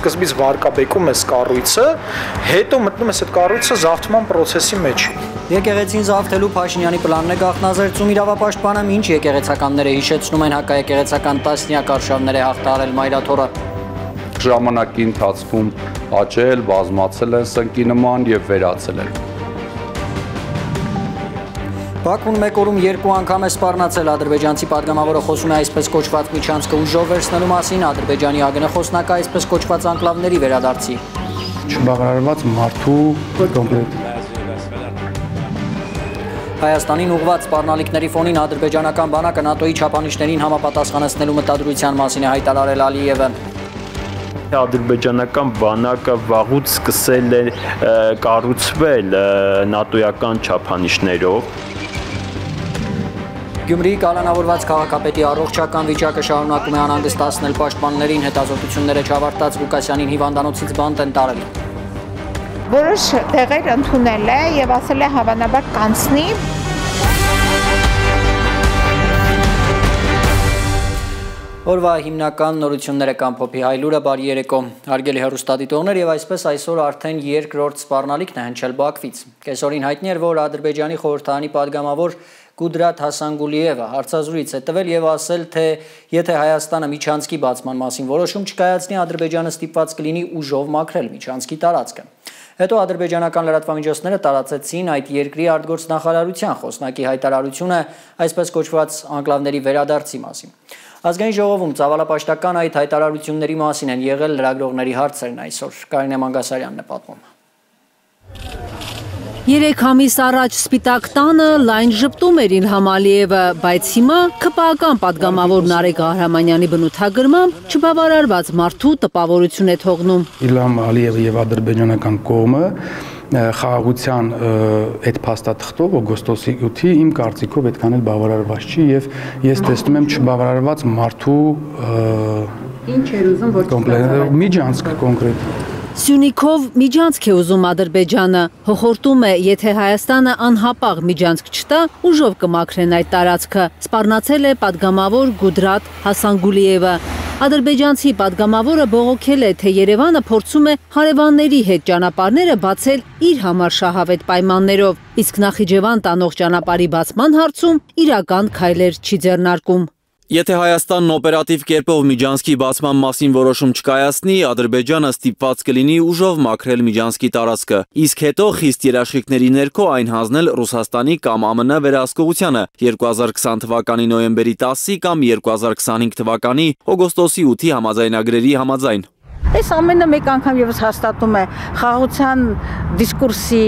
սկզբից վարկաբեկում ես կառույցը, հետո մտնում ես այդ կառույցը զավթման process-ի մեջ։ Եկեղեցին զավթելու Փաշինյանի պլանն է գաղտնազերծում իրավապաշտպանը, ինչ եկեղեցականները հիշեցնում են հակաեկեղեցական տասնյակ արշավներ է հաղթահարել Մայրաթորը։ Ժամանակի ընթացքում աճել, բազմացել են սնկի նման եւ վերացել են։ Բաքուն մեկ օրում 2 անգամ է սպառնացել, ադրբեջանցի падգամավորը խոսում է այսպես կոչված միջանցքը ուժով վերցնելու մասին, Ադրբեջանի ԱԳՆ խոսնակը այսպես կոչված անկլավների վերադարձի։ Չբավարարված մարդու կոմպլետ։ Հայաստանին ուղղված սպառնալիքների ֆոնին ադրբեջանական բանակը ՆԱՏՕ-ի չափանիշներին համապատասխանեցնելու մտադրության մասին է հայտարարել Ալիևը։ Ադրբեջանական բանակը վաղուց սկսել է կառուցվել նատոյական չափանիշներով։ Գյումրիի կալանավորված քաղաքապետի առողջական վիճակը շարունակում է անհանգստացնել պաշտպաններին, հետազոտությունները չավարտած Ղուկասյանին հիվանդանոցից բանտ են տարել։ Որոշ տեղեր ընդունել է եւ ասել է հավանաբար կանցնի։ Օրվա հիմնական նորությունները Կամփոփի Հայլուրը, բարի երեկո, հարգելի հեռուստադիտողներ, եւ այսպես այսօր արդեն երկրորդ սպառնալիքն է հնչել Բաքվից։ Կեսօրին հայտնի էր, որ Ադրբեջանի խորհրդարանի падգամավոր Կուդրաթ Հասանգուլիևը հարցազրույց է տվել եւ ասել, թե եթե Հայաստանը միջանցքի բացման մասին որոշում չկայացնի, Ադրբեջանը ստիպված կլինի ուժով մաքրել միջանցքի տարածքը։ Հետո ադրբեջանական լրատվամիջոցները տարածեցին այդ երկրի արտգործնախարարության խոսնակի հայտարարությունը այսպես կոչված անկլավների վերադարձի մասին։ Ազգային ժողովում ծավալապաշտական այդ հայտարարությունների մասին են եղել լրագրողների հարցերն այսօր։ Կարինե Մանգասարյանն է պատմում։ 3 ամիս առաջ Սպիտակ տանը լայն ժպտում էր Իլհամ Ալիևը, բայց հիմա ԿՊԱ-ական падգամավոր Նարեկ Ահրամանյանի բնութագրմամբ չբավարարված մարդու տպավորություն է թողնում։ Իլհամ Ալիևը եւ ադրբեջանական կողմը խաղաղության այդ փաստաթղթով օգոստոսի 8-ի իմ կարծիքով այդքան էլ բավարարված չի եւ ես տեսնում եմ չբավարարված մարդու ինչ էր ուզում որ միջանցք կոնկրետ Սյունիքով միջանցք է ուզում Ադրբեջանը, հոխորտում է, եթե Հայաստանը անհապաղ միջանցք չտա, ուժով կմաքրեն այդ տարածքը, սպառնացել է падգամավոր Կուդրաթ Հասանգուլիևը։ Ադրբեջանցի падգամավորը բողոքել է, թե Երևանը փորձում է հարևանների հետ ճանապարհները բացել իր համար շահավետ պայմաններով, իսկ Նախիջևան տանող ճանապարհի բացման հարցում իրական քայլեր չի ձեռնարկում։ Եթե Հայաստանն օպերատիվ կերպով միջանցքի բացման մասին որոշում չկայացնի, Ադրբեջանը ստիպված կլինի ուժով մաքրել միջանցքի տարածքը, իսկ հետո խիստ երաշխիքների ներքո այն հանձնել Ռուսաստանի կամ ԱՄՆ վերահսկողությանը 2020 թվականի նոյեմբերի 10-ի կամ 2025 թվականի օգոստոսի 8-ի համաձայնագրերի համաձայն։ Այս ամենը մեկ անգամ եւս հաստատում է խաղաղության դիսկուրսի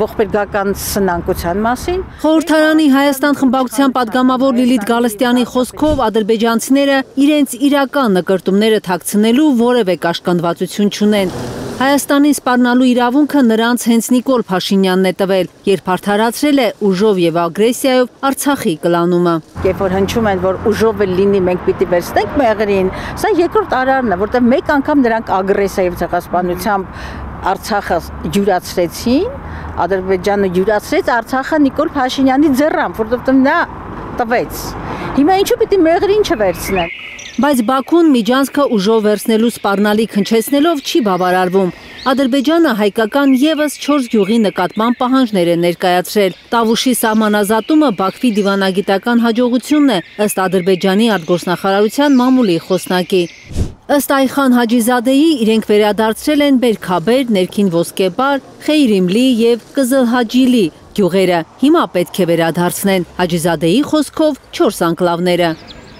ողբերգական սնանկության մասին։ Խորհրդարանի Հայաստան խմբակցության падգամավոր Լիլիթ Գալստյանի խոսքով ադրբեջանցիները իրենց իրական նկրտումները թաքցնելու որևէ կաշկանդվածություն չունեն։ Հայաստանին սպառնալու իրավունքը նրանց հենց Նիկոլ Փաշինյանն է տվել, երբ արդարացրել է ուժով եւ ագրեսիայով Արցախի կլանումը։ Երբ որ հնչում են, որ ուժով էլ լինի մենք պիտի վերցնենք մեղրին, սա երկրորդ արարն է, որտեղ մեկ անգամ նրանք ագրեսիայով ցեղասպանությամբ Արցախը յուրացրեցին, Ադրբեջանը յուրացրեց Արցախը Նիկոլ Փաշինյանի ձեռամբ, որովհետեւ նա տվեց։ Հիմա ինչու պիտի մեղրին չվերցնեն։ Բայց Բաքուն միջանցքը ուժով վերցնելու սպառնալիք հնչեցնելով չի բավարարվում։ Ադրբեջանը հայկական եւս 4 գյուղի նկատմամբ պահանջներ է ներկայացրել։ Տավուշի սահմանազատումը Բաքվի դիվանագիտական հաջողությունն է, ըստ Ադրբեջանի արտգործնախարարության մամուլի խոսնակի։ Ըստ Այխան Հաջիզադեի իրենք վերադարձրել են Բերքաբեր, Ներքին Ոսկեբար, Խեյրիմլի եւ Կզլհաջիլի գյուղերը։ Հիմա պետք է վերադարձնեն Հաջիզադեի խոսքով 4 անկլավները։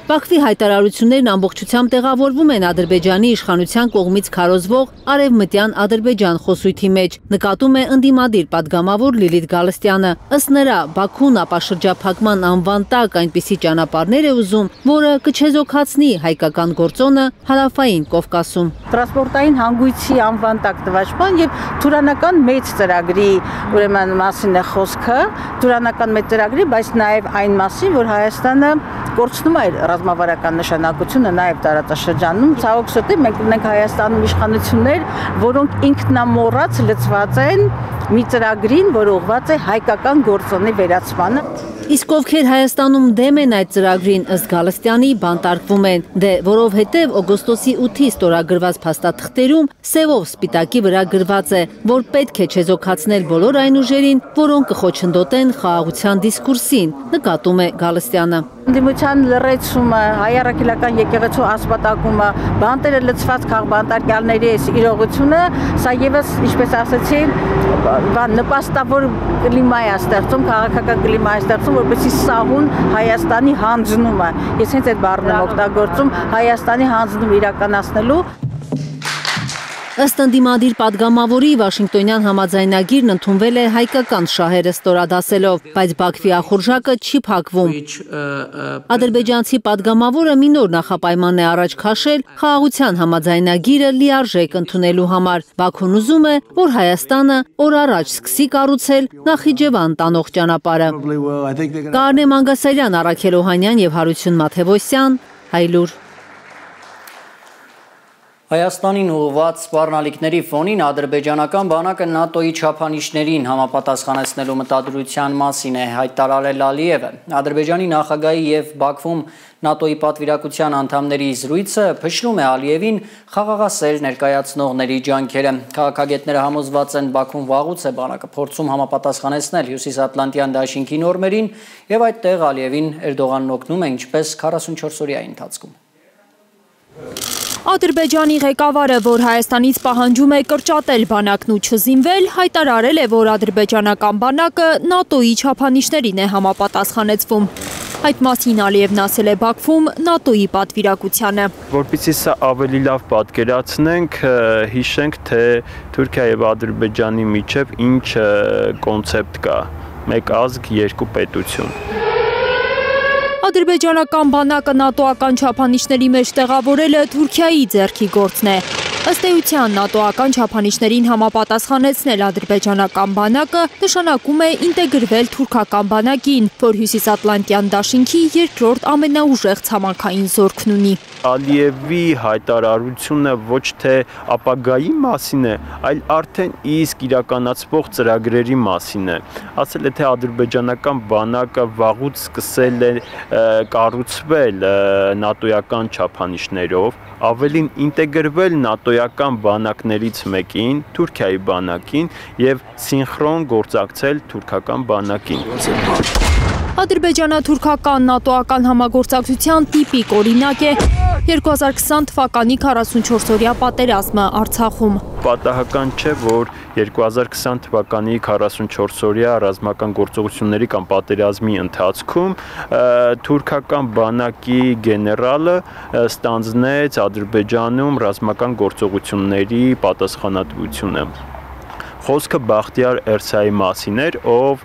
Բաքվի հայտարարություններն ամբողջությամբ տեղավորվում են Ադրբեջանի իշխանության կողմից քարոզվող Արևմտյան Ադրբեջան խոսույթի մեջ, նկատում է ընդդիմադիր падգամավոր Լիլիթ Գալստյանը։ Ըստ նրա, Բաքուն ապաշրջափակման անվան տակ այնպիսի ճանապարհներ է ուզում, որը կչեզոքացնի հայկական գործոնը հարավային Կովկասում։ Տրանսպորտային հանգույցի անվան տակ տվաճման եւ Թուրանական մեծ ծրագրի ուրեմն մասին է խոսքը, Թուրանական մեծ ծրագրի, բայց նաեւ այն մասին, որ Հայաստանը կորցնում է ռազմավարական նշանակությունը նաև տարածաշրջանում։ Ցավոք սրտի մենք ունենք Հայաստանում իշխանություններ, որոնք ինքնամոռաց լծված են մի ծրագրին, որ ուղղված է հայկական գործոնի վերացմանը։ Իսկ ովքեր Հայաստանում դեմ են այդ ծրագրին, ըստ Գալստյանի, բանտարկվում են, որովհետև օգոստոսի 8-ի ստորագրված փաստաթղթերում սևով սպիտակի վրա գրված է, որ պետք է չեզոքացնել բոլոր այն ուժերին, որոնք կխոչընդոտեն խաղաղության դիսկուրսին, նկատում է Գալստյանը։ Ընդդիմության լրացումը, հայ առաքելական եկեղեցու ասպատակումը, բանտերը լցված քաղբանտարկյալների իրողությունը, սա եւս, ինչպես ասացի, նպաստավոր կլիմա է ստեղծում, քաղաքական կլիմա է ստեղծում, որպեսզի սահուն Հայաստանի հանձնումը, ես հենց այդ բառն եմ օգտագործում, Հայաստանի հանձնումը իրականացնելու։ Ըստ ընդդիմադիր падգամավորի Վաշինգտոնյան համաձայնագիրն ընդունվել է հայկական շահերը ստորադասելով, բայց Բաքվի ախորժակը չի փակվում։ Ադրբեջանցի падգամավորը մի նոր նախապայման է առաջ քաշել խաղաղության համաձայնագիրը լիարժեք ընդունելու համար։ Բաքուն ուզում է, որ Հայաստանը օր առաջ սկսի կառուցել Նախիջևան տանող ճանապարհը։ Կարնե Մանգասարյան, Առաքել Օհանյան եւ Հարություն Մաթեւոսյան, Հայլուր։ Հայաստանին ուղղված սպառնալիքների ֆոնին ադրբեջանական բանակը ՆԱՏՕ-ի չափանիշներին համապատասխանեցնելու մտադրության մասին է հայտարարել Ալիևը։ Ադրբեջանի նախագահի եւ Բաքվում ՆԱՏՕ-ի պատվիրակության անդամների զրույցը փշրում է Ալիևին խաղաղասեր ներկայացնողների ջանքերը։ Քաղաքագետները համոզված են, Բաքվում վաղուց է բանակը փորձում համապատասխանեցնել Հյուսիսատլանտյան դաշինքի նորմերին եւ այդտեղ Ալիևին Էրդողանն օգնում է ինչպես 44 օրյայի ընթացքում։ Ադրբեջանի ղեկավարը, որ Հայաստանից պահանջում է կրճատել բանակն ու չզինվել, հայտարարել է, որ ադրբեջանական բանակը ՆԱՏՕ-ի չափանիշներին է համապատասխանեցվում։ Այդ մասին Ալիևն ասել է Բաքվում ՆԱՏՕ-ի պատվիրակությանը։ Որպեսզի սա ավելի լավ պատկերացնենք, հիշենք, թե Թուրքիա եւ Ադրբեջանի միջև ինչ կոնցեպտ կա՝ մեկ ազգ, երկու պետություն։ Ադրբեջանական բանակը ՆԱՏՕ-ական չափանիշների մեջ տեղավորելը Թուրքիայի ձեռքի գործն է։ Ըստ էության ՆԱՏՕ-ական չափանիշներին համապատասխանեցնել ադրբեջանական բանակը նշանակում է ինտեգրվել թուրքական բանակին, որ Հյուսիսատլանտյան դաշինքի երկրորդ ամենաուժեղ ցամաքային զորքն ունի։ Ալիևի հայտարարությունը ոչ թե ապագայի մասին է, այլ արդեն իսկ իրականացվող ծրագրերի մասին է։ Ասել է, թե ադրբեջանական բանակը վաղուց սկսել է կառուցվել ՆԱՏՕ-ական չափանիշներով, ավելին ինտեգրվել ՆԱՏՕ-ական բանակներից մեկին, Թուրքիայի բանակին եւ սինխրոն գործակցել թուրքական բանակին։ Ադրբեջանա-թուրքական ՆԱՏՕ-ական համագործակցության տիպիկ օրինակ է 2020 թվականի 44-օրյա պատերազմը Արցախում։ Պատահական չէ, որ 2020 թվականի 44-օրյա ռազմական գործողությունների կամ պատերազմի ընթացքում թուրքական բանակի գեներալը ստանձնեց Ադրբեջանում ռազմական գործողությունների պատասխանատվությունը։ Խոսքը Բախտիար Էրսայի մասին էր, ով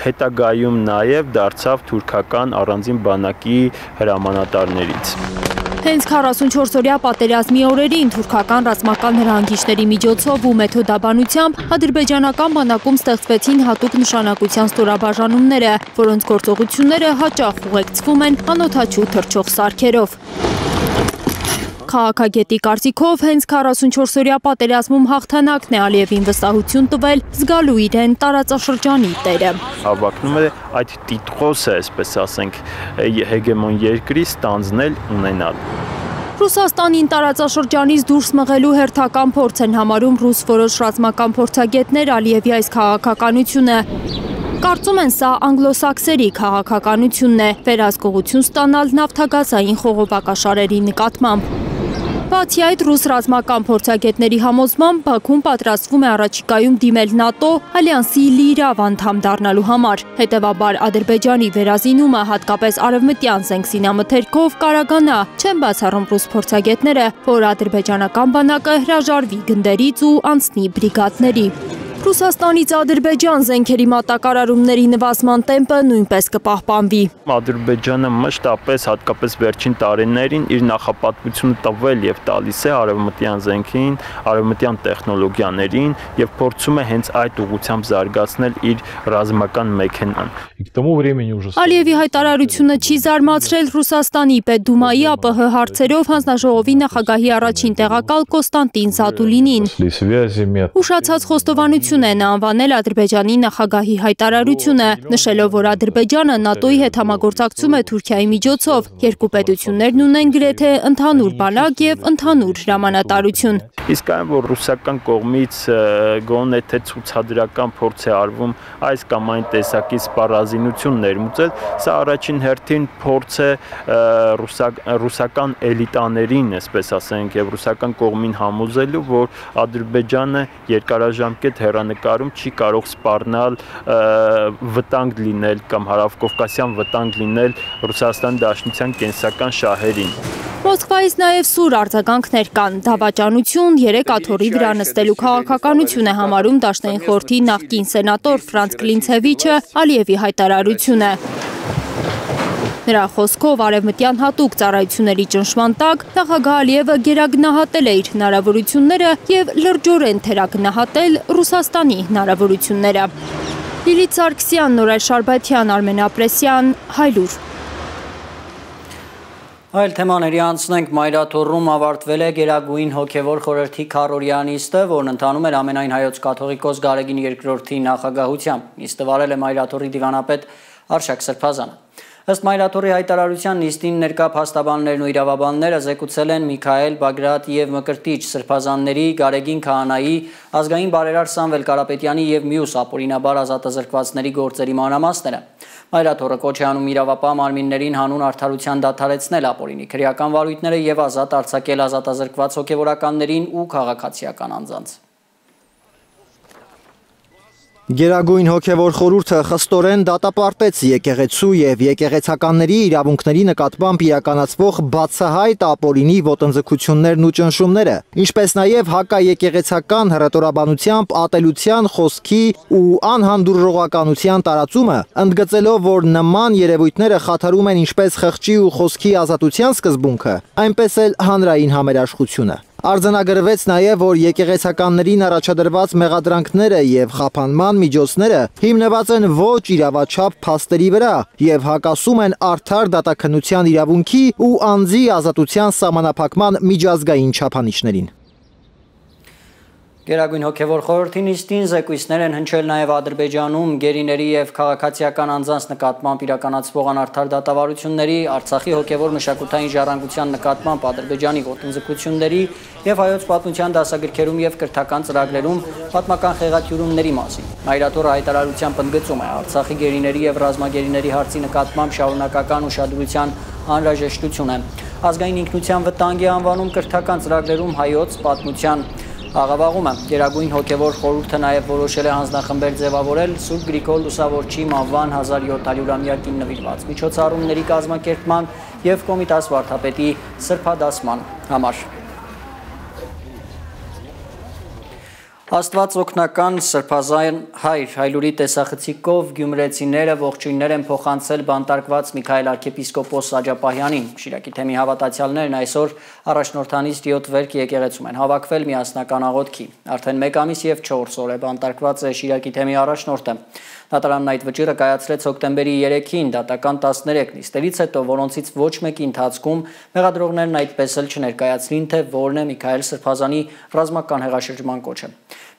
հետագայում նաև դարձավ թուրքական առանձին բանակի հրամանատարներից։ Հենց 44-օրյա պատերազմի օրերին թուրքական ռազմական հրահանգիչների միջոցով ու մեթոդաբանությամբ ադրբեջանական բանակում ստեղծվեցին հատուկ նշանակության ստորաբաժանումները, որոնց գործողությունները հաճախ ուղեկցվում են անօդաչու թռչող սարքերով։ Քաղաքագետի կարծիքով հենց 44-օրյա պատերազմում հաղթանակն է Ալիևին վստահություն տվել զգալու իրեն տարածաշրջանի տերը։ Հավակնում է այդ տիտղոսը, այսպես ասենք, հեգեմոն երկրի ստանձնել ունենալ։ Ռուսաստանին տարածաշրջանից դուրս մղելու հերթական փորձ են համարում ռուս որոշ ռազմական փորձագետներ Ալիևի այս քաղաքականությունը։ Կարծում են սա անգլոսաքսերի քաղաքականությունն է, վերահսկողություն ստանալ նավթագազային խողովակաշարերի նկատմամբ։ Բացի այդ, ռուս ռազմական փորձագետների համոզմամբ Բաքուն պատրաստվում է առաջիկայում դիմել ՆԱՏՕ ալյանսի լիիրավ անդամ դառնալու համար։ Հետևաբար Ադրբեջանի վերազինումը հատկապես արևմտյան զենքսինամթերքով կարագանա, չեն բացառում ռուս փորձագետները, որ ադրբեջանական բանակը հրաժարվի գնդերից ու անցնի բրիգադների։ Ռուսաստանից Ադրբեջան զենքերի մատակարարումների նվազման տեմպը նույնպես կպահպանվի։ Ադրբեջանը մշտապես, հատկապես վերջին տարիներին իր նախապատվությունը տվել եւ տալիս է արևմտյան զենքին, արևմտյան տեխնոլոգիաներին եւ փորձում է հենց այդ ուղղությամբ զարգացնել իր ռազմական մեքենան։ Ալիևի հայտարարությունը չի զարմացրել Ռուսաստանի Պետդումայի ԱՊՀ հարցերով հանձնաժողովի նախագահի առաջին տեղակալ Կոստանտին Զատուլինին։ Ուշացած խոստովանություն հաջողություն է նա անվանել Ադրբեջանի նախագահի հայտարարությունը, նշելով, որ Ադրբեջանը ՆԱՏՕ-ի հետ համագործակցում է Թուրքիայի միջոցով, երկու պետություններն ունեն գրեթե ընդհանուր բանակ եւ ընդհանուր հրամանատարություն։ Իսկ այն, որ ռուսական կողմից գոնե թե ցուցադրական փորձ է արվում այս կամ այն տեսակի սպառազինություն ներմուծել, սա առաջին հերթին փորձ է ռուսական էլիտաներին, այսպես ասենք, եւ ռուսական կողմին համոզելու, որ Ադրբեջանը երկարաժամկետ հեռանկարում չի կարող սպառնալ վտանգ լինել կամ հարավկովկասյան վտանգ լինել Ռուսաստանի Դաշնության կենսական շահերին։ Մոսկվայից նաև սուր արձագանքներ կան, դավաճանություն, 3 աթոռի վրա նստելու քաղաքականություն է համարում Դաշնային խորհրդի նախկին սենատոր Ֆրանց Կլինցևիչը Ալիևի հայտարարությունը։ Նրա խոսքով արևմտյան հատուկ ծառայությունների ճնշման տակ նախագահ Ալիևը գերագնահատել է իր հնարավորությունները եւ լրջորեն թերագնահատել Ռուսաստանի հնարավորությունները։ Լիլիթ Սարգսյան, Նորայր Շարբաթյան, Արմեն Ապրեսյան, Հայլուր։ Այլ թեմաների անցնենք, Մայրաթոռում ավարտվել է Գերագույն հոգևոր խորհրդի քառօրյա նիստը, որն ընթանում էր ամենայն հայոց կաթողիկոս Գարեգին II-ի նախագահությամբ։ Նիստը վարել է Մայրաթոռի դիվանապետ Արշակ Սրբազանը։ Ըստ Մայրաթոռի հայտարարության նիստին ներկա փաստաբաններն ու իրավաբանները զեկուցել են Միքայել, Բագրատ եւ Մկրտիչ Սրբազանների, Գարեգին քահանայի, ազգային բարերար Սամվել Կարապետյանի եւ մյուս ապօրինաբար ազատազրկվածների գործերի մանրամասները։ Մայրաթոռը կոչ է անում իրավապահ մարմիններին հանուն արդարության դադարեցնել ապօրինի քրեական վարույթները եւ ազատ արձակել ազատազրկված հոգեվորականներին ու քաղաքացիական անձանց։ Գերագույն հոգևոր խորհուրդը խստորեն դատապարտեց եկեղեցու եւ եկեղեցականների իրավունքների նկատմամբ իրականացվող բացահայտ ապօրինի ոտնձգություններն ու ճնշումները, ինչպես նաեւ հակաեկեղեցական հռետորաբանությամբ ատելության, խոսքի ու անհանդուրժողականության տարածումը, ընդգծելով, որ նման երևույթները խաթարում են ինչպես խղճի ու խոսքի ազատության սկզբունքը, այնպես էլ հանրային համերաշխությունը։ Արձանագրվեց նաև, որ եկեղեցականներին առաջադրված մեղադրանքները եւ խափանման միջոցները հիմնված են ոչ իրավաչափ փաստերի վրա եւ հակասում են արդար դատաքննության իրավունքի ու անձի ազատության սահմանափակման միջազգային չափանիշներին։ Գերագույն հոգևոր խորհրդի նիստին զեկույցներ են հնչել նաև Ադրբեջանում գերիների եւ քաղաքացիական անձանց նկատմամբ իրականացվող անարդար դատավարությունների, Արցախի հոգևոր մշակութային ժառանգության նկատմամբ Ադրբեջանի ոտնձգությունների եւ հայոց պատմության դասագրքերում եւ կրթական ծրագրերում պատմական խեղաթյուրումների մասին։ Մայրաթոռը հայտարարությամբ ընդգծում է Արցախի գերիների եւ ռազմագերիների հարցի նկատմամբ շարունակական ուշադրության անհրաժեշտությունը։ Ազգային ինքնության վտանգ է անվանում կրթական ծրագրերում հայոց պատմության աղավաղումը։ Գերագույն հոգևոր խորհուրդը նաև որոշել է հանձնախմբեր ձևավորել Սուրբ Գրիգոր Լուսավորչի մահվան 1700-ամյակին նվիրված միջոցառումների կազմակերպման եւ Կոմիտաս վարդապետի սրբադասման համար։ Աստված օգնական Սրբազան հայր Հայլուրի տեսախցիկով գյումրեցիները ողջույններ են փոխանցել բանտարկված Միքայել arczepiskopos Աջապահյանին։ Շիրակի թեմի հավատացյալներն այսօր առաջնորդանից 7 վերք եկեղեցում են հավաքվել միասնական աղոթքի։ Արդեն 1 ամիս եւ 4 օր է բանտարկված է Շիրակի թեմի առաջնորդը։ Դատարանն այդ վճիռը կայացրեց հոկտեմբերի 3-ին դատական 13 նիստերից հետո, որոնցից ոչ մեկի ընթացքում մեղադրողներն այդպես էլ չներկայացրին, թե որն է Միքայել Սրբազանի ռազմական հեղաշրջման կոչը։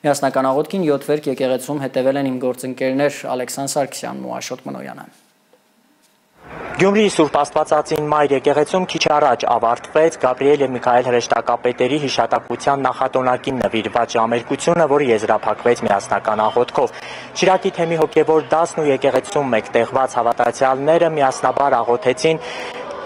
Միասնական աղոթքին 7 վերք եկեղեցում հետևել են իմ գործընկերներ Ալեքսան Սարգսյանն ու Աշոտ Մնոյանը։ Գյումրիի Սուրբ Աստվածածին Մայր եկեղեցում քիչ առաջ ավարտվեց Գաբրիել եւ Միքայել հրեշտակապետերի հիշատակության նախատոնակին նվիրված ժամերկությունը, որը եզրափակվեց միասնական աղոթքով։ Շիրակի թեմի հոգևոր դասն ու եկեղեցում մեկտեղված հավատացյալները միասնաբար աղոթեցին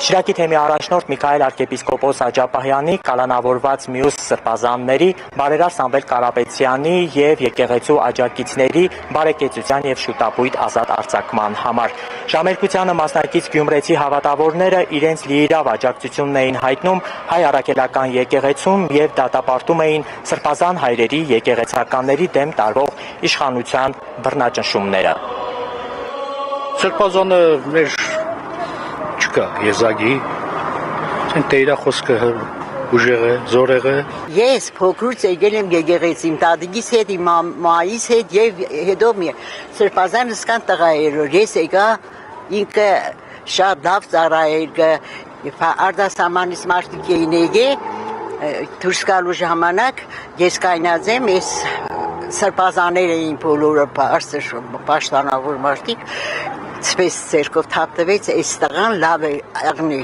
Շիրակի թեմի առաջնորդ Միքայել arczepiskopos Աջապահյանի, կալանավորված մյուս սրբազանների, բարերար Սամվել Կարապետյանի եւ եկեղեցու աջակիցների բարեկեցության եւ շուտապույտ ազատ արձակման համար։ Ժամերկությանը մասնակից գյումրեցի հավատավորները իրենց լիիրավ աջակցությունն էին հայտնում հայ առաքելական եկեղեցում եւ դատապարտում էին սրբազան հայրերի եկեղեցականների դեմ տարվող իշխանության բռնաճնշումները։ Սրբազանը մեր չկա եզակի, տերա խոսքը ուժեղ է, զորեղ է։ Ես փոքրուց եկել եմ եկեղեցի, իմ տատիկիս հետ, իմ մայիս հետ եւ հետո սրբազան սկան տղա էր, ես եկա ինքը շատ լավ ծառայել, արտասահմանից մարդիկ էին եկել, դուրս գալու ժամանակ ես կայնած եմ, ես սրբազաներ էին բոլորը բարձր պաշտոնավոր մարդիկ, ցպես ցերկով թափտվեց այս տղան լավ է աղնի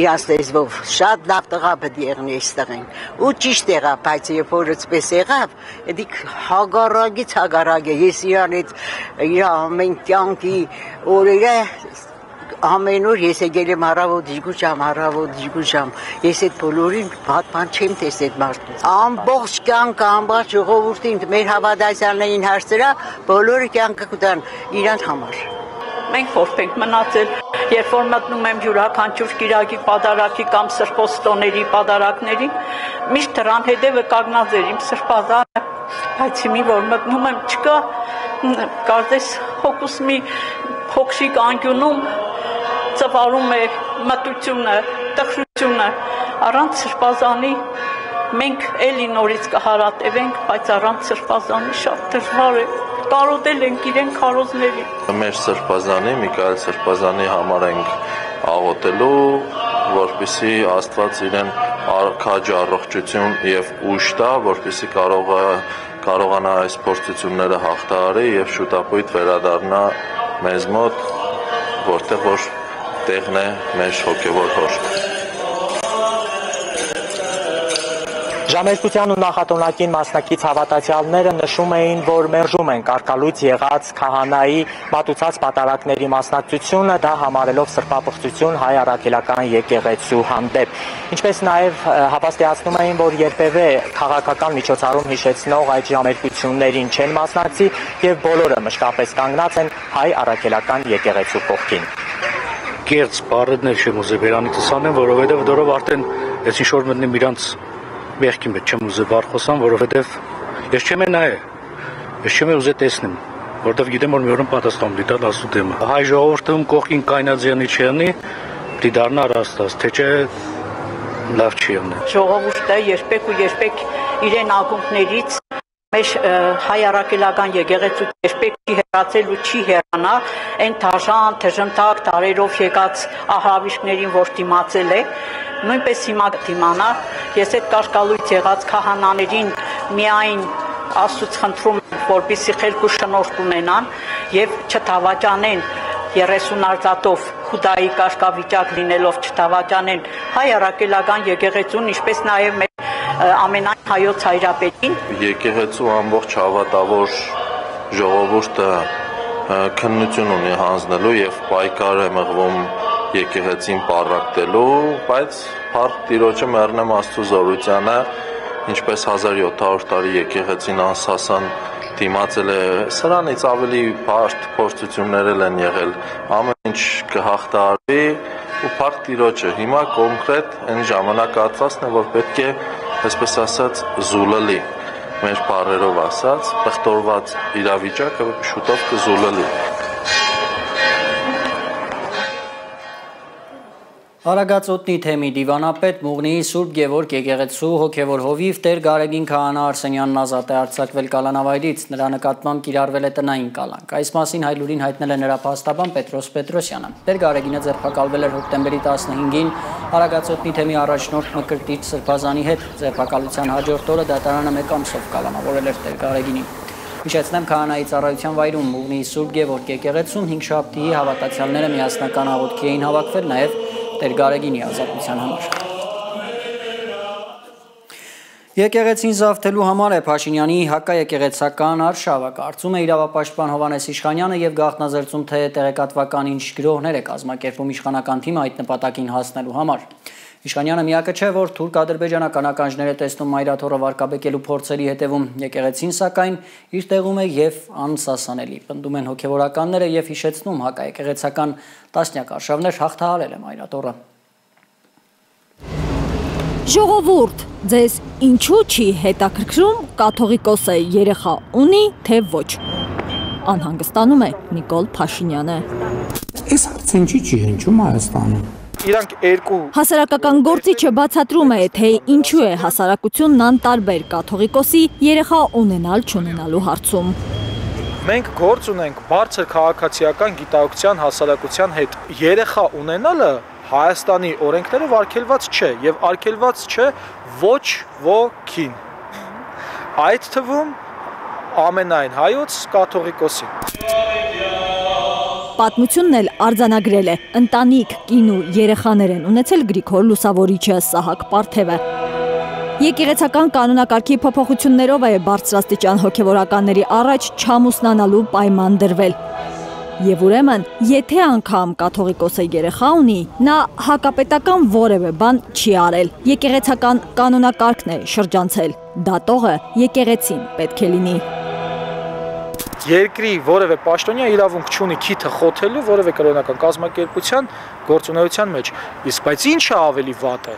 իրանց լեզվով շատ լավ տղա պետք է եղնի այս տղեն ու ճիշտ եղավ, բայց երբ որ այդպես եղավ, էդիկ հագարագից ես իրան այդ իր ամեն կյանքի օրերը ամեն օր ես եկել եմ առավոտ դիժգուժամ, ես այդ բոլորին բան չեմ տեսել այդ մարդու։ Ամբողջ կյանքը, ամբողջ ժողովուրդին մեր հավատացյալներին հարցրա, բոլորը կյանքը կտան իրանց համար։ Մենք որպես ենք մնացել, երբ որ մտնում եմ յուրաքանչյուր կիրակի պատարակի կամ սրբոստոների պատարակներին, միշտ դրան հետևը կանգնած էր իմ սրբազանը, բայց հիմի որ մտնում եմ չկա, կարծես հոգուս մի փոքրիկ անկյունում ծվարում է մտությունը, տխրությունը, առանց սրբազանի մենք էլի նորից կհարատևենք, բայց առանց սրբազանի շատ դժվար է, կարոտել ենք իրեն քարոզների։ Մեր սրբազանի, Միքայել Սրբազանի համար ենք աղոթելու, որպեսզի Աստված իրեն քաջ առողջություն եւ ուժ տա, որպեսզի կարողանա այս փորձությունները հաղթահարի եւ շուտապույտ վերադառնա մեզ մոտ, որտեղ որ տեղն է մեր հոգևոր հոր։ Ժամերկության ու նախատոնակին մասնակից հավատացյալները նշում էին, որ մերժում են կարգալույց եղած քահանայի մատուցած պատարակների մասնակցությունը, դա համարելով սրբապղծություն հայ առաքելական եկեղեցու հանդեպ։ Ինչպես նաև հավաստիացնում էին, որ երբևէ քաղաքական միջոցառում հիշեցնող այդ ժամերկություններին չեն մասնակցի եւ բոլորը մշտապես կանգնած են հայ առաքելական եկեղեցու կողքին։ Կերծ բառերներ չեմ ուզել վերանիցս անեմ, որովհետև դորով արդեն ես ինչ-որ մտնեմ իրանց մեղքի մեջ չեմ ուզել բառ խոսամ, որովհետև ես չեմ նայե, ես չեմ ուզել տեսնեմ, որովհետև գիտեմ, որ մի օրում պատասխան դիտալ Աստծո դեմը։ Հայ ժողովրդում կողքին կայնածյանի չեղնի, դի դառնա Աստված, թե չէ լավ չի եղնի։ Ժողովուրդը երբեք իրեն ակունքներից Մեր հայ առաքելական եկեղեցու երբեք չի հեռացել ու չի հեռանա այն դաժան, թժնտակ տարերով եկած ահավիշկներին, որ դիմացել է, նույնպես հիմա դիմանա, ես այդ կարգալույց եղած քահանաներին միայն Աստծուց խնդրում եմ, որպեսզի խելք ու շնորհք ունենան եւ չթավաճանեն 30 արձատով Խուդայի կարգավիճակ լինելով չթավաճանեն հայ առաքելական եկեղեցուն, ինչպես նաեւ մեր ամենայն հայոց հայրապետին։ Եկեղեցու ամբողջ հավատավոր ժողովուրդը քննություն ունի հանձնելու եւ պայքար է մղվում եկեղեցին պառակտելու, բայց փառք Տիրոջը մեռնեմ Աստծո զորությանը, ինչպես 1700 տարի եկեղեցին անսասան դիմացել է, սրանից ավելի բարդ փորձություններ են եղել, ամեն ինչ կհաղթահարվի ու փառք Տիրոջը։ Հիմա կոնկրետ այն ժամանակահատվածն է, որ պետք է, այսպես ասած, զուլելի, մեր բառերով ասած, պղտորված իրավիճակը շուտով կզուլելի։ Արագածոտնի թեմի դիվանապետ Մուղնիի Սուրբ Գևորգ եկեղեցու հոգևոր հովիվ Տեր Գարեգին քահանա Արսենյանն ազատ է արձակվել կալանավայրից, նրա նկատմամբ կիրառվել է տնային կալանք։ Այս մասին հայլուրին հայտնել է նրա փաստաբան Պետրոս Պետրոսյանը։ Տեր Գարեգինը ձերբակալվել էր հոկտեմբերի 15-ին Արագածոտնի թեմի առաջնորդ Մկրտիչ Սրբազանի հետ։ Ձերբակալության հաջորդ օրը դատարանը 1 ամսով կալանավորել էր Տեր Գարեգինին։ Հիշեցնեմ, քահանայի ծառայության վայրում Մուղնիի Սուրբ Գևորգ եկեղեցում 5 շաբթի հավատացյալները միասնական աղոթքի էին հավաքվել, նաև Տեր Գարեգինի ազատության համար։ Եկեղեցին զավթելու համար է Փաշինյանի հակաեկեղեցական արշավը, կարծում է իրավապաշտպան Հովհաննես Իշխանյանը եւ գաղտնազերծում, թե տեղեկատվական ինչ գրոհներ է կազմակերպում իշխանական թիմը այդ նպատակին հասնելու համար։ Իշխանյանը միակը չէ, որ թուրք-ադրբեջանական ականջներ է տեսնում Մայրաթոռը վարկաբեկելու փորձերի հետևում, եկեղեցին սակայն իր տեղում է եւ անսասանելի։ Պնդում են հոգեվորականները եւ հիշեցնում հակաեկեղեցական տասնյակ արշավներ հաղթահարել է Մայրաթոռը։ Ժողովուրդ, ձեզ ինչու չի հետաքրքրում կաթողիկոսը երեխա ունի, թե ոչ։ Անհանգստանում է Նիկոլ Փաշինյանը։ Այս հարցը չի հնչում Հայաստանում։ Իրանք երկու Հասարակական գործիչը բացատրում է, թե ինչու է հասարակությունն անտարբեր կաթողիկոսի երեխա ունենալ չունենալու հարցում։ Մենք գործ ունենք բարձր քաղաքացիական գիտակցության հասարակության հետ։ Երեխա ունենալը Հայաստանի օրենքներով արգելված չէ եւ արգելված չէ ոչ ոքին։ Այդ թվում ամենայն հայոց կաթողիկոսին։ Պատմությունն էլ արձանագրել է ընտանիք, կին ու երեխաներ են ունեցել Գրիգոր Լուսավորիչը Սահակ Պարթևը։ Եկեղեցական կանոնակարգի փոփոխություններով է բարձրաստիճան հոգևորականների առաջ չամուսնանալու պայման դրվել։ Եվ ուրեմն, եթե անգամ կաթողիկոսը երեխա ունի, նա հակապետական որևէ բան չի արել։ Եկեղեցական կանոնակարգն է շրջանցել։ Դատողը եկեղեցին պետք է լինի։ Երկրի որևէ պաշտոնյա իրավունք չունի քիթը խոթելու որևէ կրոնական կազմակերպության գործունեության մեջ։ Իսկ բայց ինչը ավելի վատ է,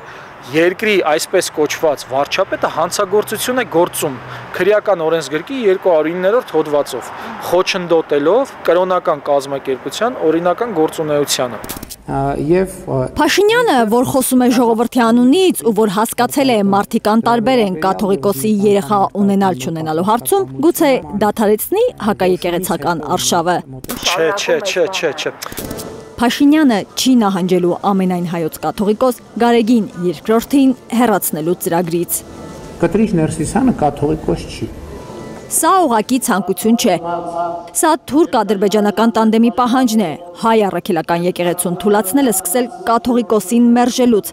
երկրի այսպես կոչված վարչապետը հանցագործություն է գործում քրեական օրենսգրքի 209-րդ հոդվածով, խոչընդոտելով կրոնական կազմակերպության օրինական գործունեությանը։ Փաշինյանը, որ խոսում է ժողովրդի անունից ու որ հասկացել է մարդիկ անտարբեր են կաթողիկոսի երեխա ունենալ չունենալու հարցում, գուցե դադարեցնի հակաեկեղեցական արշավը։ Չէ։ Փաշինյանը չի նահանջելու ամենայն հայոց կաթողիկոս Գարեգին II-ին հեռացնելու ծրագրից։ Կտրիչ Ներսիսյանը կաթողիկոս չի։ Սա ուղղակի ցանկություն չէ։ Սա թուրք-ադրբեջանական տանդեմի պահանջն է։ Հայ առաքելական եկեղեցուն թուլացնելը սկսել կաթողիկոսին մերժելուց,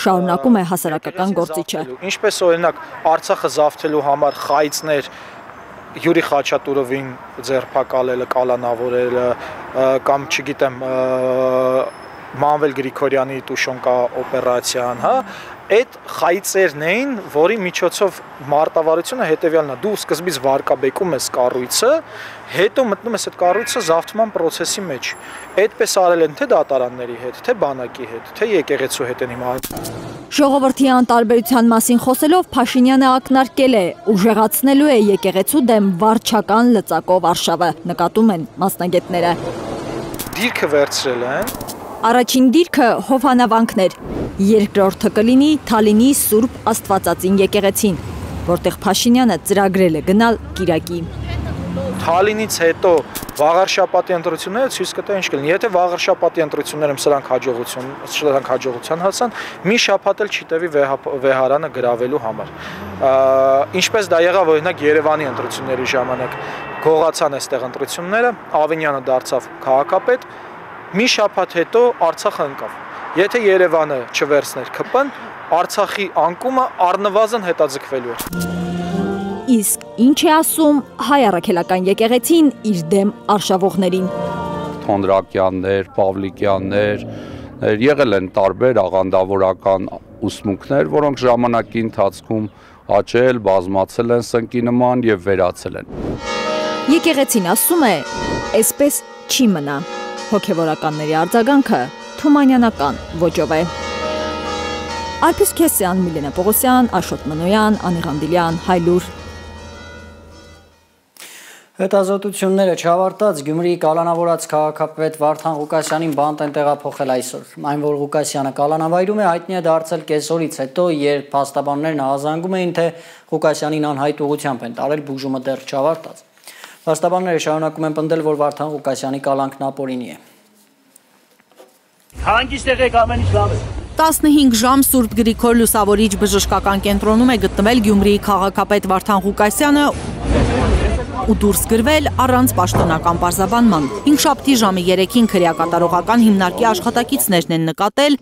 շարունակում է հասարակական գործիչը։ Ինչպես օրինակ Արցախը զավթելու համար խայծներ Յուրի Խաչատուրովին ձերբակալելը, կալանավորելը կամ չգիտեմ Մանվել Գրիգորյանի Տուշոնկա օպերացիան, հա, այդ խայծերն էին, որի միջոցով մարտավարությունը հետևյալն է, դու սկզբից վարկաբեկում ես կառույցը, հետո մտնում ես այդ կառույցը զավթման process-ի մեջ։ Այդպես արել են թե դատարանների հետ, թե բանակի հետ, թե եկեղեցու հետ են հիմա։ Ժողովրդի անտարբերության մասին խոսելով Փաշինյանը ակնարկել է, ուժեղացնելու է եկեղեցու դեմ վարչական լծակով արշավը, նկատում են մասնագետները։ Դիրքը վերցրել են։ Առաջին դիրքը հովանավանքն էր, երկրորդը կլինի Թալինի Սուրբ Աստվածածին եկեղեցին, որտեղ Փաշինյանը ծրագրել է գնալ կիրակի։ Թալինից հետո Վաղարշապատի ընտրությունները ցույց կտա ինչ կլինի։ Եթե Վաղարշապատի ընտրություններում սրանք հաջողության հասան, մի շաբաթ էլ չի տևի վեհարանը գրավելու համար։ Ինչպես դա եղավ օրինակ Երևանի ընտրությունների ժամանակ, գողացան այստեղ ընտրությունները, Ավինյանը դարձավ քաղաքապետ, մի շաբաթ հետո Արցախը ընկավ։ Եթե Երևանը չվերցներ ԿՊ-ն, Արցախի անկումը առնվազն հետաձգվելու էր։ Իսկ ինչ է ասում հայ առաքելական եկեղեցին իր դեմ արշավողներին։ Թոնդրակյաններ, Պավլիկյաններ, եղել են տարբեր աղանդավորական ուսմունքներ, որոնք ժամանակի ընթացքում աճել, բազմացել են սնկի նման եւ վերացել են։ Եկեղեցին ասում է, այսպես չի մնա։ Հոգևորականների արձագանքը թումանյանական ոճով է։ Արփիս Քեսյան, Միլենա Պողոսյան, Աշոտ Մնոյան, Անի Ղանդիլյան, Հայլուր։ Հետազոտությունները չավարտած Գյումրիի կալանավորած քաղաքապետ Վարդան Ղուկասյանին բանտ են տեղափոխել այսօր։ Այն, որ Ղուկասյանը կալանավայրում է, հայտնի է դարձել կեսօրից հետո, երբ փաստաբաններն ահազանգում էին, թե Ղուկասյանին անհայտ ուղղությամբ են տարել, բուժումը դեռ չավարտած։ Փաստաբանները շարունակում են պնդել, որ Վարդան Ղուկասյանի կալանքն ապօրինի է։ Հանգիստ եղեք, ամեն ինչ լավ է։ 15 ժամ Սուրբ Գրիգոր Լուսավորիչ բժշկական կենտրոնում է գտնվել Գյումրիի քաղաքապետ Վարդան Ղուկասյանը ու դուրս գրվել առանց պաշտոնական պարզաբանման։ Հինգշաբթի ժամը 3-ին քրեակատարողական հիմնարկի աշխատակիցներն են նկատել,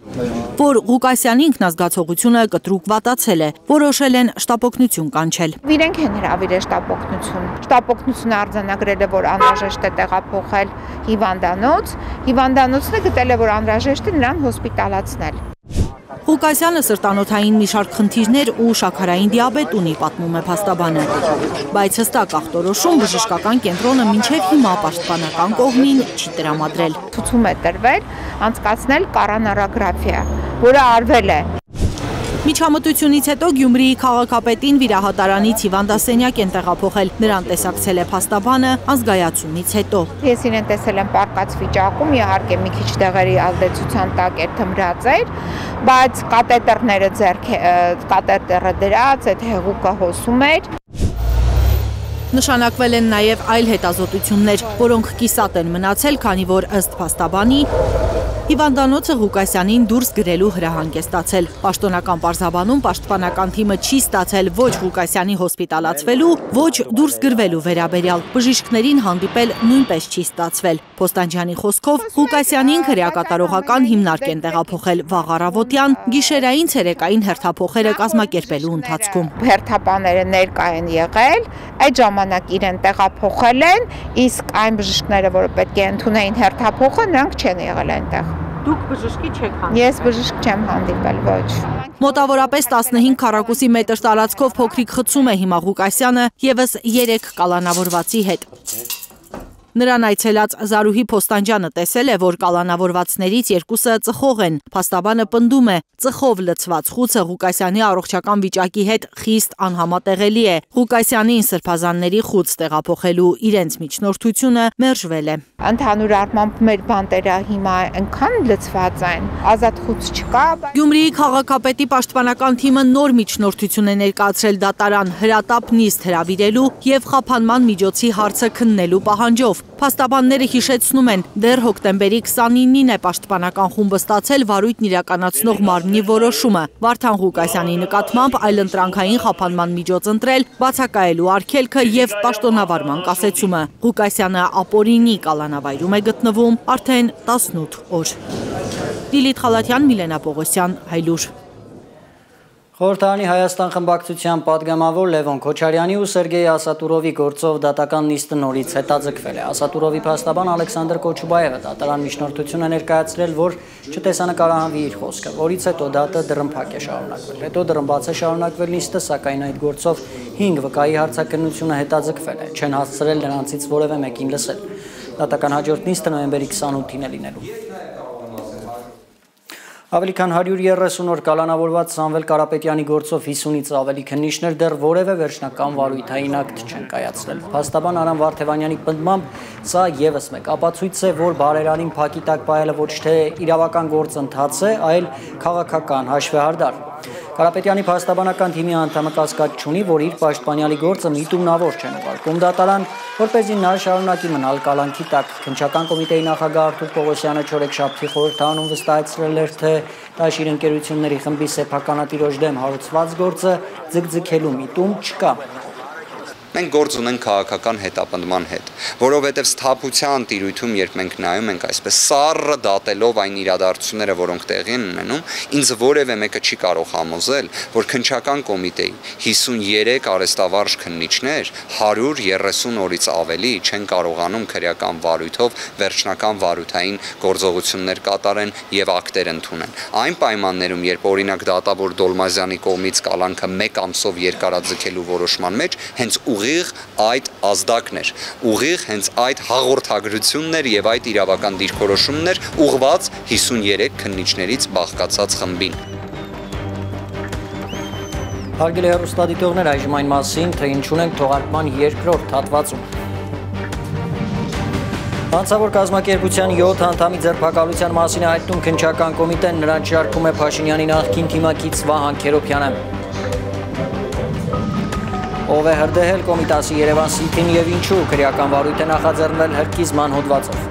որ Ղուկասյանի ինքնազգացողությունը կտրուկ վատացել է, որոշել են շտապօգնություն կանչել։ Իրենք են հրավիրել շտապօգնություն։ Շտապօգնությունը արձանագրել է, որ անհրաժեշտ է տեղափոխել հիվանդանոց։ Հիվանդանոցն է գտել է, որ անհրաժեշտ է նրան հոսպիտալացնել։ Ղուկասյանը սրտանոթային մի շարք խնդիրներ ու շաքարային դիաբետ ունի, պատմում է փաստաբանը։ Բայց հստակ ախտորոշում բժշկական կենտրոնը մինչև հիմա պաշտպանական կողմին չի տրամադրել։ Ցուցում է տրվել անցկացնել կորանարոգրաֆիա, որը արվել է։ Միջամտությունից հետո Գյումրիի քաղաքապետին վիրահատարանից հիվանդասենյակ են տեղափոխել։ Նրան տեսակցել է փաստաբանը ազգայացումից հետո։ Ես իրեն տեսել եմ պառկած վիճակում, իհարկե մի քիչ դեղերի ազդեցության տակ էր թմրած էր, բայց կատետերը դրած, այդ հեղուկը հոսում էր։ Նշանակվել են նաև այլ հետազոտություններ, որոնք կիսատ են մնացել, քանի որ ըստ փաստաբանի Հիվանդանոցը Ղուկասյանին դուրս գրելու հրահանգ է ստացել։ Պաշտոնական պարզաբանում պաշտպանական թիմը չի ստացել ոչ Ղուկասյանի հոսպիտալացվելու, ոչ դուրս գրվելու վերաբերյալ։ Բժիշկներին հանդիպել նույնպես չի ստացվել։ Փոստանջյանի խոսքով Ղուկասյանին քրեակատարողական հիմնարկ են տեղափոխել վաղ առավոտյան, գիշերային ցերեկային հերթափոխերը կազմակերպելու ընթացքում։ Հերթապաները ներկա են եղել, այդ ժամանակ իրեն տեղափոխել են, իսկ այն բժիշկները, որը պետք է ընդունեին հերթափոխը, նրանք չեն եղել այնտեղ։ Դուք բժշկի չեք հանդիպել։ Ես բժիշկ չեմ հանդիպել, ոչ։ Մոտավորապես 15 քառակուսի մետր տարածքով փոքրիկ խցում է հիմա Ղուկասյանը եւս 3 կալանավորվածի հետ։ Նրան այցելած Զարուհի Փոստանջյանը տեսել է, որ կալանավորվածներից երկուսը ծխող են։ Փաստաբանը պնդում է, ծխով լցված խուցը Ղուկասյանի առողջական վիճակի հետ խիստ անհամատեղելի է։ Ղուկասյանին սրբազանների խուց տեղափոխելու իրենց միջնորդությունը մերժվել է։ Ընդհանուր առմամբ մեր բանտերը հիմա այնքան լցված են, ազատ խուց չկա։ Գյումրիի քաղաքապետի պաշտպանական թիմը նոր միջնորդություն է ներկայացրել դատարան հրատապ նիստ հրավիրելու եւ խափանման միջոցի հարցը քննելու պահանջով։ Փաստաբանները հիշեցնում են, դեռ հոկտեմբերի 29-ին է պաշտպանական խումբը ստացել վարույթն իրականացնող մարմնի որոշումը։ Վարդան Ղուկասյանի նկատմամբ այլընտրանքային խափանման միջոց ընտրել, բացակայելու արգելքը եւ պաշտոնավարման կասեցումը։ Ղուկասյանը ապօրինի կալանավայրում է գտնվում արդեն 18 օր։ Լիլիթ Խալաթյան, Միլենա Պողոսյան, Հայլուր։ Խորհրդարանի Հայաստան խմբակցության պատգամավոր Լևոն Քոչարյանի ու Սերգեյ Ասատուրովի գործով դատական նիստը նորից հետաձգվել է։ Ասատուրովի փաստաբան Ալեքսանդր Կոչուբաևը դատարան միջնորդություն է ներկայացրել, որ չտեսանկարահանվի իր խոսքը, որից հետո դատը դռնփակ է շարունակվել։ Հետո դռնբաց է շարունակվել նիստը, սակայն այդ գործով 5 վկայի հարցաքննությունը հետաձգվել է, չեն հասցրել նրանցից որևէ մեկին լսել։ Դատական հաջորդ նիստը նոյեմբերի 28-ին է լինելու։ Ավելի քան 130 օր կալանավորված Սամվել Կարապետյանի գործով 50-ից ավելի քննիչներ դեռ որևէ վերջնական վարույթային ակտ չեն կայացրել։ Փաստաբան Արամ Վարդևանյանի պնդմամբ սա եւս մեկ ապացույց է, որ բարերարին փակի տակ պահելը ոչ թե իրավական գործընթաց է, այլ քաղաքական հաշվեհարդար։ Կարապետյանի փաստաբանական թիմի անդամը կասկած չունի, որ իր պաշտպանյալի գործը միտումնավոր չեն ուղարկում դատարան, որպեսզի նա շարունակի մնալ կալանքի տակ։ Քննչական կոմիտեի նախագահ Արթուր Պողոսյանը չորեքշաբթի խորհրդարանում վստահեցրել էր, թե Տաշիր ընկերությունների խմբի սեփականատիրոջ դեմ հարուցված գործը ձգձգելու միտում չկա։ Մենք գործ ունենք քաղաքական հետապնդման հետ, որովհետև սթափության տիրույթում, երբ մենք նայում ենք այսպես սառը դատելով այն իրադարձությունները, որոնք տեղի են ունենում, ինձ որևէ մեկը չի կարող համոզել, որ քննչական կոմիտեի 53 արեստավարժ քննիչներ 130 օրից ավելի չեն կարողանում քրեական վարույթով վերջնական վարույթային գործողություններ կատարեն եւ ակտեր ընդունեն։ Այն պայմաններում, երբ օրինակ դատավոր Դոլմազյանի կողմից կալանքը 1 ամսով երկարաձգելու որոշման մեջ հենց ուղիղ այդ ազդակն էր, ուղիղ հենց այդ հաղորդագրությունն էր եւ այդ իրավական դիրքորոշումն էր ուղղված 53 քննիչներից բաղկացած խմբին։ Հարգելի հեռուստադիտողներ, այժմ այն մասին, թե ինչու ենք թողարկման երկրորդ հատվածում։ Հանցավոր կազմակերպության 7 անդամի ձերբակալության մասին է հայտնում քննչական կոմիտեն, նրան շարքում է Փաշինյանի նախկին թիմակից Վահան Քերոբյանը։ Ով է հրդեհել Կոմիտասի Երևան Սիթին եւ ինչու քրեական վարույթ է նախաձեռնվել հրկիզման հոդվածով։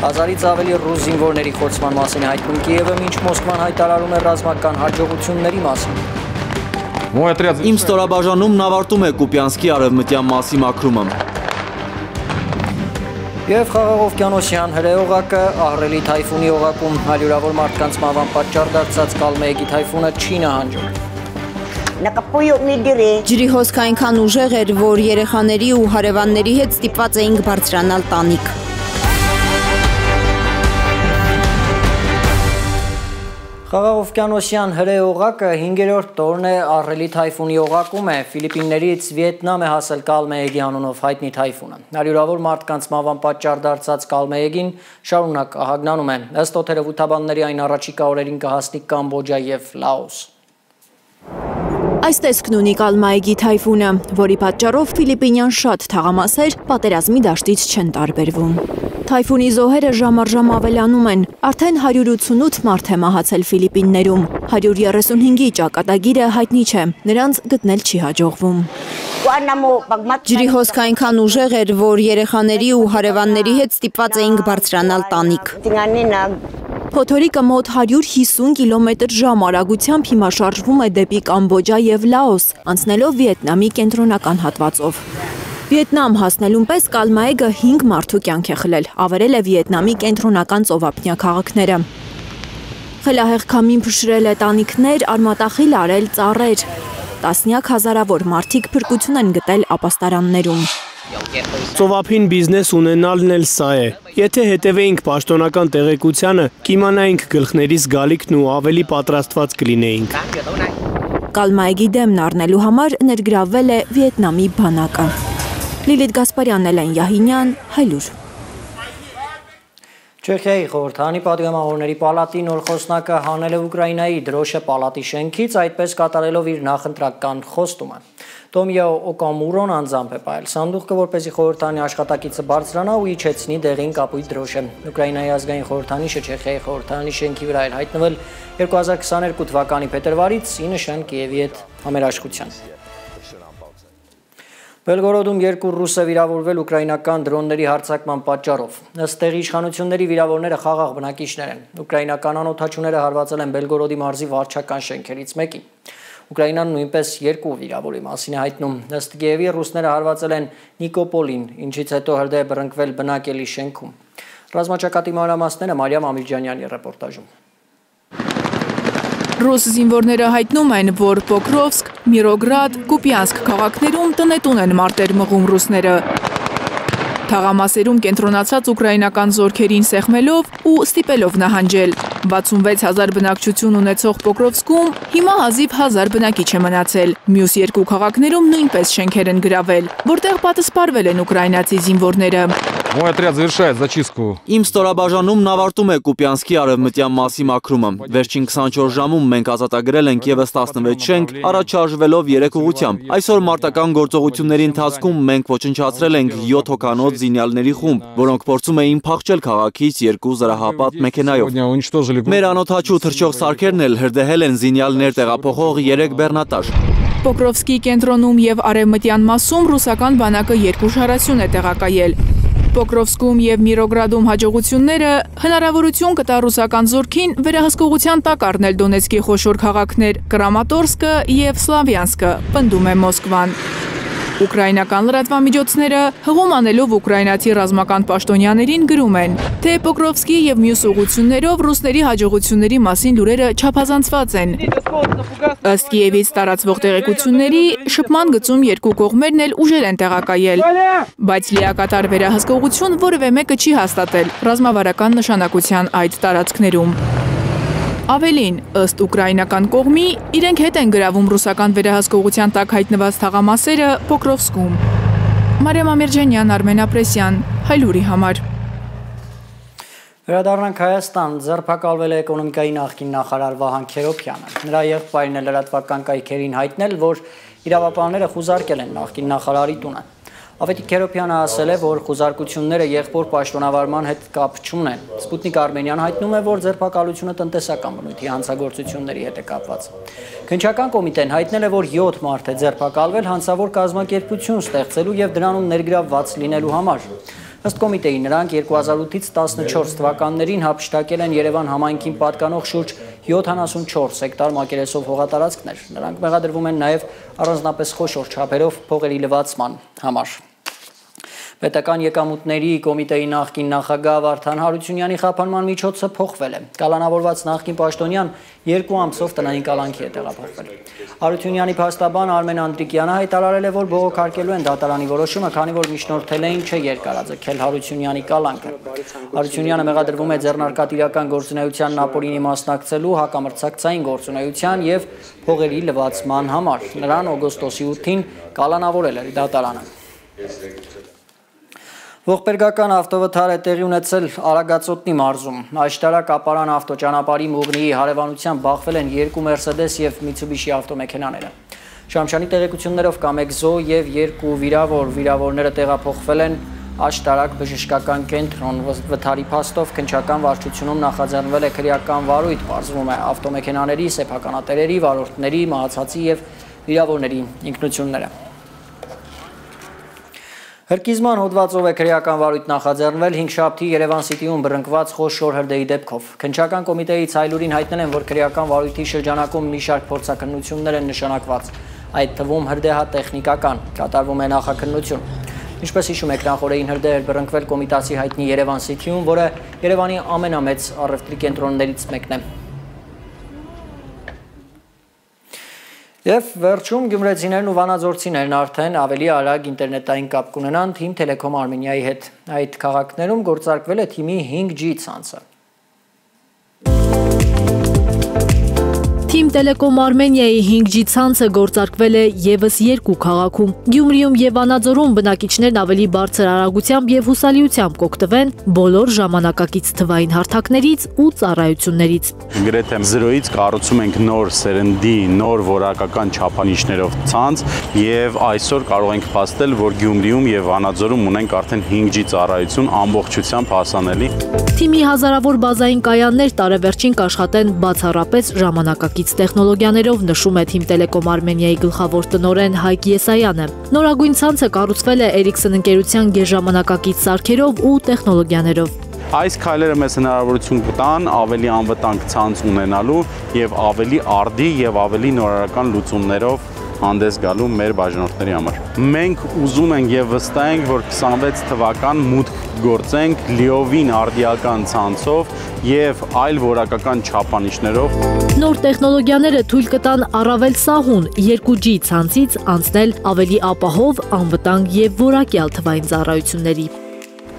1000-ից ավելի ռուս զինվորների խոցման մասին է հայտնում Կիևը, մինչ Մոսկվան հայտարարում է ռազմական հաջողությունների մասին։ Իմ ստորաբաժանումն ավարտում է Կուպյանսկի արևմտյան մասի մաքրումը։ Եվ Խաղաղ օվկիանոսյան հրեօղակը ահռելի թայֆունի օղակում հարյուրավոր մարդկանց մահվան պատճառ դարձած Կալմեեգի թայֆունը չի նահանջում։ Ջրի հոսքը այնքան ուժեղ էր, որ երեխաների ու հարևանների հետ ստիպված էինք բարձրանալ տանիք։ Խաղաղ օվկիանոսյան հրեօղակը 5-րդ օրն է ահռելի թայֆունի օղակում է։ Ֆիլիպիններից Վիետնամ է հասել Կալմեեգի անունով հայտնի թայֆունը։ Հարյուրավոր մարդկանց մահվան պատճառ դարձած Կալմեեգին շարունակ ահագնանում է։ Ըստ օդերևութաբանների այն առաջիկա օրերին կհասնի Կամբոջա եւ Լաոս։ Այս տեսքն ունի Կալմեեգի թայֆունը, որի պատճառով ֆիլիպինյան շատ թաղամասեր պատերազմի դաշտից չեն տարբերվում։ Թայֆունի զոհերը ժամ առ ժամ ավելանում են։ Արդեն 188 մարդ է մահացել Ֆիլիպիններում։ 135-ի ճակատագիրը հայտնի չէ, նրանց գտնել չի հաջողվում։ Ջրի հոսքը այնքան ուժեղ էր, որ երեխաների ու հարևանների հետ ստիպված էինք բարձրանալ տանիք։ Փոթորիկը մոտ 150 կմ/ժ արագությամբ հիմա շարժվում է դեպի Կամբոջա և Լաոս, անցնելով Վիետնամի կենտրոնական հատվածով։ Վիետնամ հասնելուն պես կալմայեգը 5 մարդու կյանք է խլել, ավերել է Վիետնամի կենտրոնական ծովափնյա քաղաքները։ Խելահեղ քամին փշրել է տանիքներ, արմատախիլ արել ծառեր։ Տասնյակ հազարավոր մարդիկ փրկություն են գտել ապաստարաններում։ Ծովափին բիզնես ունենալն էլ սա է։ Եթե հետևեինք պաշտոնական տեղեկությանը, կիմանայինք գլխներիս գալիքն ու ավելի պատրաստված կլինեինք։ Կալմայեգի դեմն առնելու համար ներգրավվել է Վիետնամի բանակը։ Լիլիթ Գասպարյան, Էլեն Յահինյան, Հայլուր։ Չեխիայի խորհրդանի պատգամավորների պալատի նոր խոսնակը հանել է Ուկրաինայի դրոշը պալատի շենքից, այդպես կատարելով իր նախընտրական խոստումը։ Տոմիա Օկամուրոն անձամբ է պահել սանդուղքը, որպեսզի խորհրդանի աշխատակիցը բարձրանա ու իջեցնի դեղին կապույտ դրոշը։ Ուկրաինայի ազգային խորհրդանիշը Չեխիայի խորհրդանի շենքի վրա էր հայտնվել 2022 թվականի փետրվարից ի նշան Կիևի հետ համերաշխության։ Բելգորոդում 2 ռուս է վիրավորվել ուկրաինական դրոնների հարձակման պատճառով։ Ըստ տեղի իշխանությունների վիրավորները խաղաղ բնակիչներ են։ Ուկրաինական անօդաչուները հարվածել են Բելգորոդի մարզի վարչական շենքերից մեկին։ Ուկրաինան նույնպես 2 վիրավորի մասին է հայտնում։ Ըստ Կիևի ռուսները հարվածել են Նիկոպոլին, ինչից հետո հրդեհ է բռնկվել բնակելի շենքում։ Ռազմաճակատի մանրամասները Մարիամ Ամիրջանյանի ռեպորտաժում։ Ռուս զինվորները հայտնում են, որ Պոկրովսկ, Միրոգրադ, Կուպյանսկ քաղաքներում տնետուն են մարտեր մղում ռուսները։ Թաղամասերում կենտրոնացած ուկրաինական զորքերին սեղմելով ու ստիպելով նահանջել։ 66,000 բնակչություն ունեցող Պոկրովսկում հիմա հազիվ 1000 բնակիչ է մնացել։ Մյուս 2 քաղաքներում նույնպես շենքեր են գրավել, որտեղ պատասպարվել են ուկրաինացի զինվորները։ Мой отряд завершает зачистку։ Իմ ստորաբաժանումն ավարտում է Կուպյանսկի արևմտյան մասի մաքրումը։ Վերջին 24 ժամում մենք ազատագրել ենք ևս 16 շենք, առաջարժվելով 3 ուղղությամբ։ Այսօր մարտական գործողությունների ընթացքում մենք ոչնչացրել ենք 7 հոգանոց զինյալների խումբ, որոնք փորձում էին փախչել քաղաքից 2 զրահապատ մեքենայով։ Մեր անօդաչու թռչող սարքերն էլ հրդեհել են զինյալներ տեղափոխող 3 բեռնատար։ Պոկրովսկի կենտրոնում եւ արևմտյան մասում ռուսական բանակը 2 շարասյուն է տեղակայել։ Պոկրովսկում և Միրոգրադում հաջողությունները հնարավորություն կտա ռուսական զորքին վերահսկողության տակ առնել Դոնեցկի խոշոր քաղաքներ Կրամատորսկը և Սլավյանսկը, պնդում է Մոսկվան։ Ուկրաինական լրատվամիջոցները հղում անելով ուկրաինացի ռազմական պաշտոնյաներին գրում են, թե Պոկրովսկի և մյուս ուղղություններով ռուսների հաջողությունների մասին լուրերը չափազանցված են։ Ըստ Կիևից տարածվող տեղեկությունների, շփման գծում 2 կողմերն էլ ուժեր են տեղակայել, բայց լիակատար վերահսկողություն որևէ մեկը չի հաստատել ռազմավարական նշանակության այդ տարածքներում։ Ավելին, ըստ ուկրաինական կողմի, իրենք հետ են գրավում ռուսական վերահսկողության տակ հայտնված թաղամասերը Պոկրովսկում։ Մարիամ Ամիրջանյան, Արմեն Ապրեսյան, Հայլուրի համար։ Վերադառնանք Հայաստան, ձերբակալվել է էկոնոմիկայի նախկին նախարար Վահան Քերոփյանը։ Նրա եղբայրն է լրատվական կայքերին հայտնել, որ իրավապահները խուզարկել են նախկին նախարարի տունը։ Ավետիք Քերոփյանը ասել է, որ խուզարկությունները եղբոր պաշտոնավարման հետ կապ չունեն։ Սպուտնիկ Արմենիան հայտնում է, որ ձերբակալությունը տնտեսական բնույթի հանցագործությունների հետ է կապված։ Քննչական կոմիտեն հայտնել է, որ 7 մարդ է ձերբակալվել հանցավոր կազմակերպություն ստեղծելու եւ դրանում ներգրավված լինելու համար։ Ըստ կոմիտեի նրանք 2008-ից 14 թվականներին հափշտակել են Երևան համայնքին պատկանող շուրջ 74 հեկտար մակերեսով հողատարածքներ։ Նրանք մեղադրվում են նաև առանձնապես խոշոր չափերով փողերի լվացման համար։ Պետական եկամուտների կոմիտեի նախկին նախագահ Վարդան Հարությունյանի խափանման միջոցը փոխվել է։ Կալանավորված նախկին պաշտոնյան 2 ամսով տնային կալանքի է տեղափոխվել։ Հարությունյանի փաստաբան Արմեն Անդրիկյանը հայտարարել է, որ բողոքարկելու են դատարանի որոշումը, քանի որ միջնորդել էին չէ երկարաձգել Հարությունյանի կալանքը։ Հարությունյանը մեղադրվում է ձեռնարկատիրական գործունեությանն ապօրինի մասնակցելու, հակամրցակցային գործունեության եւ փողերի լվացման համար։ Նրան օգոստոսի 8-ին կալանավորել էր դատարանը։ Ողբերգական ավտովթար է տեղի ունեցել Արագածոտնի մարզում։ Աշտարակ ապարան ավտոճանապարհի Մուղնիի հարևանությամբ բախվել են 2 Mercedes եւ Mitsubishi ավտոմեքենաները։ Շամշանի տեղեկություններով կա 1 զոհ եւ 2 վիրավոր։ Վիրավորները տեղափոխվել են աշտարակ բժշկական կենտրոն վթարի փաստով քննչական վարչությունում նախաձեռնվել է քրեական վարույթ, պարզվում է ավտոմեքենաների, սեփականատերերի, վարորդների, մահացածի եւ վիրավորների ինքնությունները։ Հրկիզման հոդվածով է քրեական վարույթ նախաձեռնվել 5 շաբթի Երևան Սիթիում բռնկված խոշոր հրդեհի դեպքով։ Քննչական կոմիտեից Հայլուրին հայտնել են, որ քրեական վարույթի շրջանակում մի շարք փորձաքննություններ են նշանակված, այդ թվում հրդեհատեխնիկական, կատարվում է նախաքննություն։ Ինչպես հիշում եք, նախորդին հրդեհ էր բռնկվել կոմիտասի հայտնի Երևան Սիթիում, որը Երևանի ամենամեծ առևտրի կենտրոններից մեկն է։ Եվ վերջում գյումրեցիներն ու վանաձորցիներն արդեն ավելի արագ ինտերնետային կապ կունենան Թիմ Տելեկոմ Արմենիայի հետ։ Այդ քաղաքներում գործարկվել է թիմի 5G ցանցը։ Թիմ Տելեկոմ Արմենիայի 5G ցանցը գործարկվել է եւս 2 քաղաքում։ Գյումրիում եւ Վանաձորում բնակիչներն ավելի բարձր արագությամբ եւ հուսալիությամբ կօգտվեն բոլոր ժամանակակից թվային հարթակներից ու ծառայություններից։ Գրեթե 0-ից կառուցում ենք նոր սերնդի, նոր որակական չափանիշներով ցանց եւ այսօր կարող ենք փաստել, որ Գյումրիում եւ Վանաձորում ունենք արդեն 5G ծառայություն ամբողջությամբ հասանելի։ Թիմի հազարավոր բազային կայաններ տարեվերջին կաշխատեն բացառապես ժամանակակից տեխնոլոգիաներով, նշում է Թիմ Տելեկոմ Արմենիայի գլխավոր տնօրեն Հայկ Եսայանը։ Նորագույն ցանցը կառուցվել է Ericsson ընկերության գերժամանակակից սարքերով ու տեխնոլոգիաներով։ Այս քայլերը մեզ հնարավորություն կտան ավելի անվտանգ ցանց ունենալու եւ ավելի արդի եւ ավելի նորարարական լուծումներով հանդես գալու մեր բաժանորդների համար։ Մենք ուզում ենք եւ վստահ ենք, որ 26 թվական մուտք գործենք լիովին արդիական ցանցով եւ այլ որակական չափանիշներով։ Նոր տեխնոլոգիաները թույլ կտան առավել սահուն 2G ցանցից անցնել ավելի ապահով, անվտանգ եւ որակյալ թվային ծառայությունների։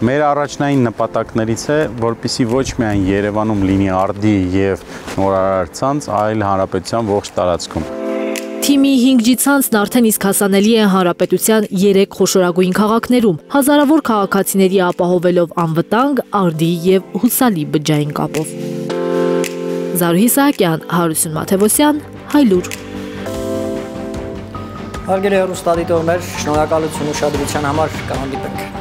Մեր առաջնային նպատակներից է, որպեսզի ոչ միայն Երևանում լինի արդի եւ նորարար ցանց, այլ հանրապետության ողջ տարածքում։ Թիմի 5G ցանցն արդեն իսկ հասանելի է հանրապետության 3 խոշորագույն քաղաքներում, հազարավոր քաղաքացիների ապահովելով անվտանգ, արդի եւ հուսալի բջջային կապով։ Զարուհի Սահակյան, Հարություն Մաթևոսյան, Հայլուր։ Հարգելի հեռուստադիտողներ, շնորհակալություն ուշադրության համար, կհանդիպենք։